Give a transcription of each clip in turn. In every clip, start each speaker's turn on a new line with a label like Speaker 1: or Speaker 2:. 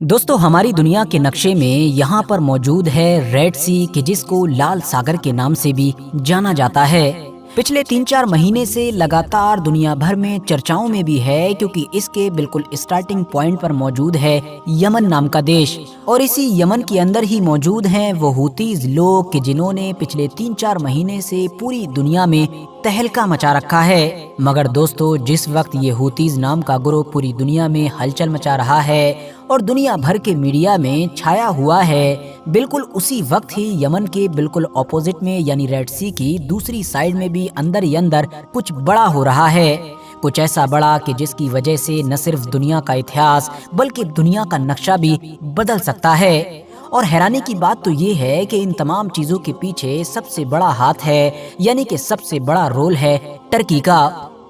Speaker 1: दोस्तों, हमारी दुनिया के नक्शे में यहाँ पर मौजूद है रेड सी कि जिसको लाल सागर के नाम से भी जाना जाता है। पिछले 3-4 महीने से लगातार दुनिया भर में चर्चाओं में भी है, क्योंकि इसके बिल्कुल स्टार्टिंग पॉइंट पर मौजूद है यमन नाम का देश, और इसी यमन के अंदर ही मौजूद हैं वो हूतीज लोग कि जिन्होंने पिछले 3-4 महीने से पूरी दुनिया में तहलका मचा रखा है। मगर दोस्तों, जिस वक्त ये हूतीज नाम का ग्रुप पूरी दुनिया में हलचल मचा रहा है और दुनिया भर के मीडिया में छाया हुआ है, बिल्कुल उसी वक्त ही यमन के बिल्कुल ऑपोजिट में यानी रेड सी की दूसरी साइड में भी अंदर ही अंदर कुछ बड़ा हो रहा है। कुछ ऐसा बड़ा कि जिसकी वजह से न सिर्फ दुनिया का इतिहास बल्कि दुनिया का नक्शा भी बदल सकता है। और हैरानी की बात तो ये है कि इन तमाम चीजों के पीछे सबसे बड़ा हाथ है, यानी कि सबसे बड़ा रोल है टर्की का।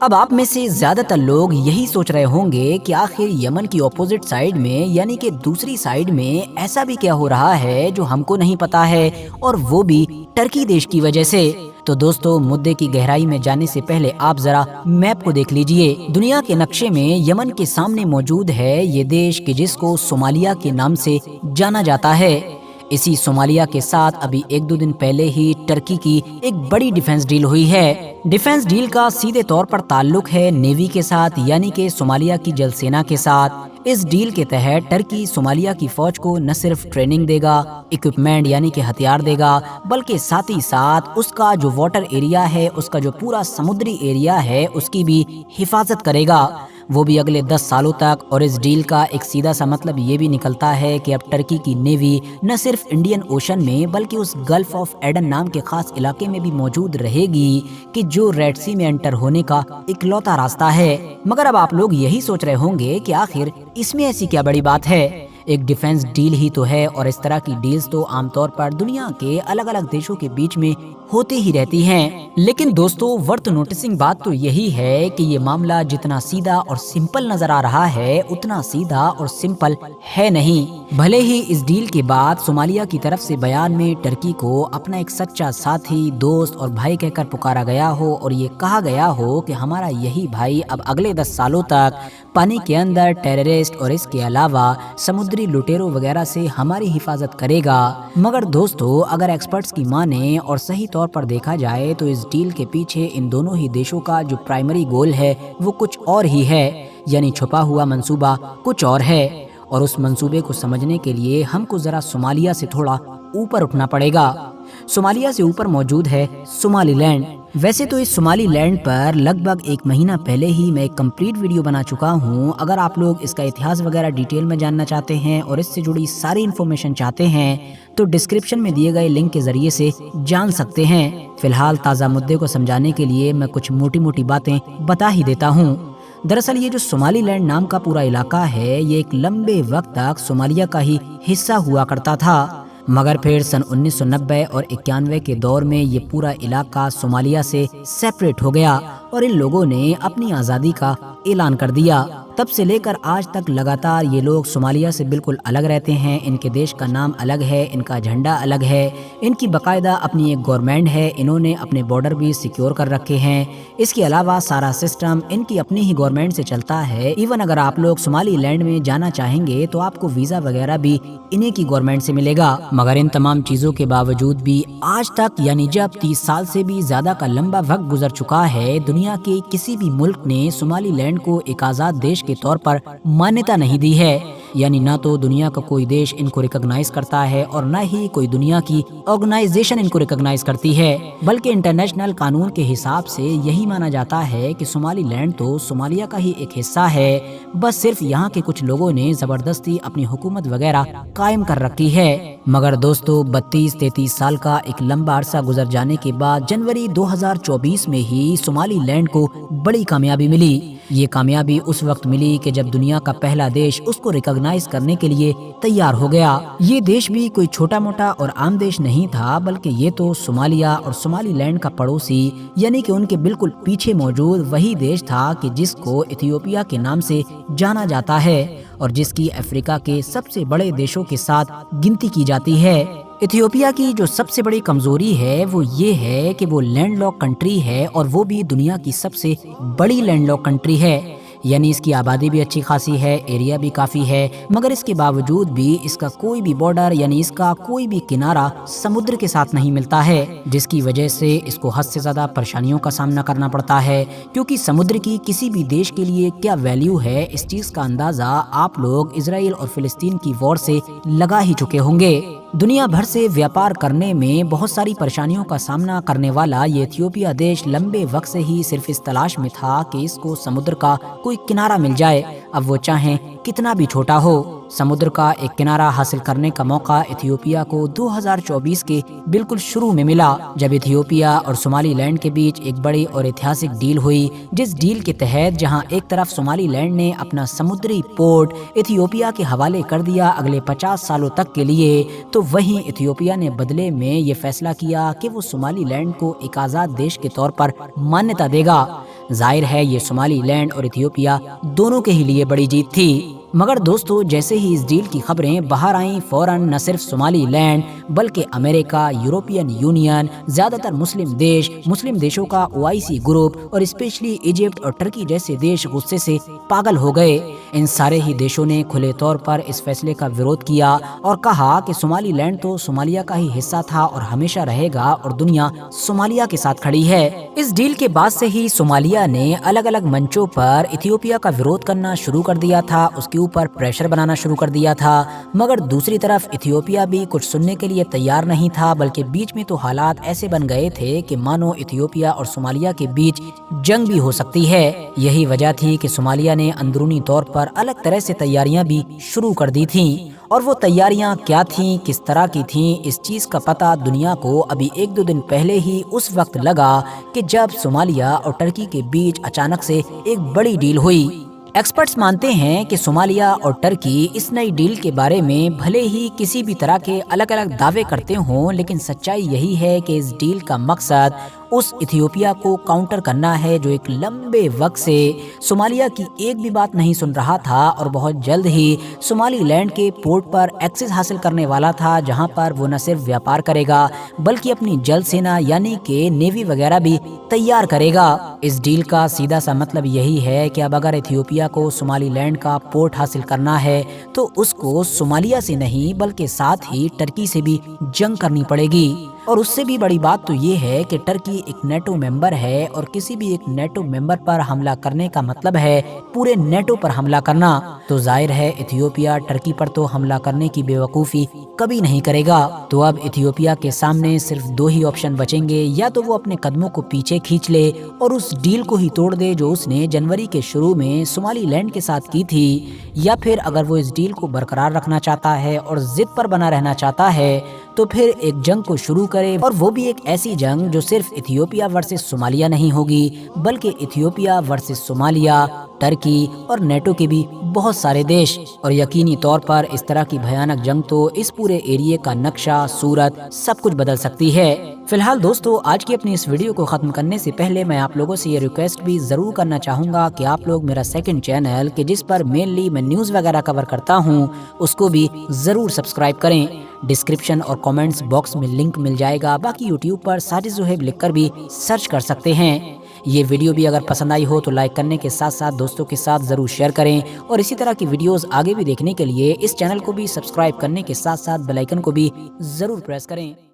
Speaker 1: अब आप में से ज्यादातर लोग यही सोच रहे होंगे कि आखिर यमन की ऑपोजिट साइड में यानी कि दूसरी साइड में ऐसा भी क्या हो रहा है जो हमको नहीं पता है, और वो भी टर्की देश की वजह से। तो दोस्तों, मुद्दे की गहराई में जाने से पहले आप जरा मैप को देख लीजिए। दुनिया के नक्शे में यमन के सामने मौजूद है ये देश कि जिसको सोमालिया के नाम से जाना जाता है। इसी सोमालिया के साथ अभी 1-2 दिन पहले ही टर्की की एक बड़ी डिफेंस डील हुई है। डिफेंस डील का सीधे तौर पर ताल्लुक है नेवी के साथ, यानी कि सोमालिया की जल सेना के साथ। इस डील के तहत टर्की सोमालिया की फौज को न सिर्फ ट्रेनिंग देगा, इक्विपमेंट यानी कि हथियार देगा, बल्कि साथ ही साथ उसका जो वाटर एरिया है, उसका जो पूरा समुद्री एरिया है, उसकी भी हिफाजत करेगा, वो भी अगले 10 सालों तक। और इस डील का एक सीधा सा मतलब ये भी निकलता है कि अब टर्की की नेवी न सिर्फ इंडियन ओशन में बल्कि उस गल्फ ऑफ एडन नाम के खास इलाके में भी मौजूद रहेगी कि जो रेड सी में एंटर होने का इकलौता रास्ता है। मगर अब आप लोग यही सोच रहे होंगे कि आखिर इसमें ऐसी क्या बड़ी बात है। एक डिफेंस डील ही तो है, और इस तरह की डील्स तो आमतौर पर दुनिया के अलग अलग देशों के बीच में होती ही रहती हैं। लेकिन दोस्तों, वर्थ नोटिसिंग बात तो यही है कि ये मामला जितना सीधा और सिंपल नजर आ रहा है, उतना सीधा और सिंपल है नहीं। भले ही इस डील के बाद सोमालिया की तरफ से बयान में टर्की को अपना एक सच्चा साथी, दोस्त और भाई कहकर पुकारा गया हो, और ये कहा गया हो कि हमारा यही भाई अब अगले 10 सालों तक पानी के अंदर टेररिस्ट और इसके अलावा समुद्री लुटेरों वगैरह से हमारी हिफाजत करेगा। मगर दोस्तों, अगर एक्सपर्ट्स की माने और सही तौर पर देखा जाए तो इस डील के पीछे इन दोनों ही देशों का जो प्राइमरी गोल है वो कुछ और ही है, यानी छुपा हुआ मंसूबा कुछ और है। और उस मंसूबे को समझने के लिए हमको जरा सोमालिया से थोड़ा ऊपर उठना पड़ेगा। सोमालिया से ऊपर मौजूद है सोमालीलैंड। वैसे तो इस सोमालीलैंड पर लगभग 1 महीना पहले ही मैं एक कंप्लीट वीडियो बना चुका हूँ। अगर आप लोग इसका इतिहास वगैरह डिटेल में जानना चाहते हैं और इससे जुड़ी सारी इन्फॉर्मेशन चाहते हैं तो डिस्क्रिप्शन में दिए गए लिंक के जरिए से जान सकते हैं। फिलहाल ताज़ा मुद्दे को समझाने के लिए मैं कुछ मोटी मोटी बातें बता ही देता हूँ। दरअसल ये जो सोमालीलैंड नाम का पूरा इलाका है, ये एक लंबे वक्त तक सोमालिया का ही हिस्सा हुआ करता था। मगर फिर सन 1990 और 91 के दौर में ये पूरा इलाका सोमालिया से सेपरेट हो गया और इन लोगों ने अपनी आज़ादी का ऐलान कर दिया। तब से लेकर आज तक लगातार ये लोग सोमालिया से बिल्कुल अलग रहते हैं। इनके देश का नाम अलग है, इनका झंडा अलग है, इनकी बाकायदा अपनी एक गवर्नमेंट है, इन्होंने अपने बॉर्डर भी सिक्योर कर रखे हैं। इसके अलावा सारा सिस्टम इनकी अपनी ही गवर्नमेंट से चलता है। इवन अगर आप लोग सोमालीलैंड में जाना चाहेंगे तो आपको वीज़ा वगैरह भी इन्हीं की गवर्नमेंट से मिलेगा। मगर इन तमाम चीज़ों के बावजूद भी आज तक, यानी जब 30 साल से भी ज़्यादा का लंबा वक्त गुजर चुका है, दुनिया के किसी भी मुल्क ने सोमालीलैंड को एक आज़ाद देश के तौर पर मान्यता नहीं दी है। यानी ना तो दुनिया का कोई देश इनको रिकॉग्नाइज करता है और ना ही कोई दुनिया की ऑर्गेनाइजेशन इनको रिकॉग्नाइज करती है, बल्कि इंटरनेशनल कानून के हिसाब से यही माना जाता है कि सोमालीलैंड तो सोमालिया का ही एक हिस्सा है। बस सिर्फ यहाँ के कुछ लोगों ने जबरदस्ती अपनी हुकूमत वगैरह कायम कर रखी है। मगर दोस्तों, 32-33 साल का एक लंबा अरसा गुजर जाने के बाद जनवरी 2024 में ही सोमालीलैंड को बड़ी कामयाबी मिली। ये कामयाबी उस वक्त मिली कि जब दुनिया का पहला देश उसको रिकॉग्नाइज करने के लिए तैयार हो गया। ये देश भी कोई छोटा मोटा और आम देश नहीं था, बल्कि ये तो सोमालिया और सोमालीलैंड का पड़ोसी यानी कि उनके बिल्कुल पीछे मौजूद वही देश था कि जिसको इथियोपिया के नाम से जाना जाता है और जिसकी अफ्रीका के सबसे बड़े देशों के साथ गिनती की जाती है। इथियोपिया की जो सबसे बड़ी कमजोरी है वो ये है कि वो लैंडलॉक कंट्री है, और वो भी दुनिया की सबसे बड़ी लैंडलॉक कंट्री है। यानी इसकी आबादी भी अच्छी खासी है, एरिया भी काफ़ी है, मगर इसके बावजूद भी इसका कोई भी बॉर्डर यानी इसका कोई भी किनारा समुद्र के साथ नहीं मिलता है, जिसकी वजह से इसको हद से ज़्यादा परेशानियों का सामना करना पड़ता है। क्योंकि समुद्र की किसी भी देश के लिए क्या वैल्यू है, इस चीज़ का अंदाज़ा आप लोग इजराइल और फिलिस्तीन की वॉर से लगा ही चुके होंगे। दुनिया भर से व्यापार करने में बहुत सारी परेशानियों का सामना करने वाला ये इथियोपिया देश लंबे वक्त से ही सिर्फ इस तलाश में था कि इसको समुद्र का कोई किनारा मिल जाए, अब वो चाहे कितना भी छोटा हो। समुद्र का एक किनारा हासिल करने का मौका इथियोपिया को 2024 के बिल्कुल शुरू में मिला, जब इथियोपिया और सोमालीलैंड के बीच एक बड़ी और ऐतिहासिक डील हुई, जिस डील के तहत जहां एक तरफ सोमालीलैंड ने अपना समुद्री पोर्ट इथियोपिया के हवाले कर दिया अगले 50 सालों तक के लिए, तो वहीं इथियोपिया ने बदले में ये फैसला किया कि वो सोमालीलैंड को एक आज़ाद देश के तौर पर मान्यता देगा। जाहिर है ये सोमालीलैंड और इथियोपिया दोनों के ही लिए बड़ी जीत थी। मगर दोस्तों, जैसे ही इस डील की खबरें बाहर आईं, फौरन न सिर्फ सोमालीलैंड बल्कि अमेरिका, यूरोपियन यूनियन, ज्यादातर मुस्लिम देशों का ओआईसी ग्रुप और स्पेशली इजिप्ट और टर्की जैसे देश गुस्से से पागल हो गए। इन सारे ही देशों ने खुले तौर पर इस फैसले का विरोध किया और कहा कि सोमालीलैंड तो सोमालिया का ही हिस्सा था और हमेशा रहेगा और दुनिया सोमालिया के साथ खड़ी है। इस डील के बाद से ही सोमालिया ने अलग अलग मंचों पर इथियोपिया का विरोध करना शुरू कर दिया था, उसके ऊपर प्रेशर बनाना शुरू कर दिया था। मगर दूसरी तरफ इथियोपिया भी कुछ सुनने के लिए तैयार नहीं था, बल्कि बीच में तो हालात ऐसे बन गए थे कि मानो इथियोपिया और सोमालिया के बीच जंग भी हो सकती है। यही वजह थी कि सोमालिया ने अंदरूनी तौर पर अलग तरह से तैयारियां भी शुरू कर दी थीं। और वो तैयारियां क्या थीं, किस तरह की थीं, इस चीज का पता दुनिया को अभी 1-2 दिन पहले ही उस वक्त लगा कि जब सोमालिया और टर्की के बीच अचानक से एक बड़ी डील हुई। एक्सपर्ट्स मानते हैं कि सोमालिया और टर्की इस नई डील के बारे में भले ही किसी भी तरह के अलग अलग दावे करते हों, लेकिन सच्चाई यही है कि इस डील का मकसद उस इथियोपिया को काउंटर करना है जो एक लंबे वक्त से सोमालिया की एक भी बात नहीं सुन रहा था और बहुत जल्द ही सोमालीलैंड के पोर्ट पर एक्सेस हासिल करने वाला था, जहां पर वो न सिर्फ व्यापार करेगा बल्कि अपनी जल सेना यानी कि नेवी वगैरह भी तैयार करेगा। इस डील का सीधा सा मतलब यही है कि अब अगर इथियोपिया को सोमालीलैंड का पोर्ट हासिल करना है तो उसको सोमालिया से नहीं बल्कि साथ ही टर्की से भी जंग करनी पड़ेगी। और उससे भी बड़ी बात तो ये है कि टर्की एक नेटो मेंबर है और किसी भी एक नेटो मेंबर पर हमला करने का मतलब है पूरे नेटो पर हमला करना। तो जाहिर है इथियोपिया टर्की पर तो हमला करने की बेवकूफ़ी कभी नहीं करेगा। तो अब इथियोपिया के सामने सिर्फ 2 ही ऑप्शन बचेंगे, या तो वो अपने कदमों को पीछे खींच ले और उस डील को ही तोड़ दे जो उसने जनवरी के शुरू में सोमालीलैंड के साथ की थी, या फिर अगर वो इस डील को बरकरार रखना चाहता है और जिद पर बना रहना चाहता है तो फिर एक जंग को शुरू करे, और वो भी एक ऐसी जंग जो सिर्फ इथियोपिया वर्सेस सोमालिया नहीं होगी बल्कि इथियोपिया वर्सेस सोमालिया, टर्की और नेटो के भी बहुत सारे देश। और यकीनी तौर पर इस तरह की भयानक जंग तो इस पूरे एरिया का नक्शा, सूरत सब कुछ बदल सकती है। फिलहाल दोस्तों, आज की अपनी इस वीडियो को खत्म करने से पहले मैं आप लोगों से ये रिक्वेस्ट भी जरूर करना चाहूंगा कि आप लोग मेरा सेकंड चैनल कि जिस पर मेनली मैं न्यूज़ वगैरह कवर करता हूँ उसको भी जरूर सब्सक्राइब करें। डिस्क्रिप्शन और कमेंट्स बॉक्स में लिंक मिल जाएगा। बाकी यूट्यूब पर साजिद ज़ुहैब लिखकर भी सर्च कर सकते हैं। ये वीडियो भी अगर पसंद आई हो तो लाइक करने के साथ साथ दोस्तों के साथ ज़रूर शेयर करें, और इसी तरह की वीडियोस आगे भी देखने के लिए इस चैनल को भी सब्सक्राइब करने के साथ साथ बेल आइकन को भी ज़रूर प्रेस करें।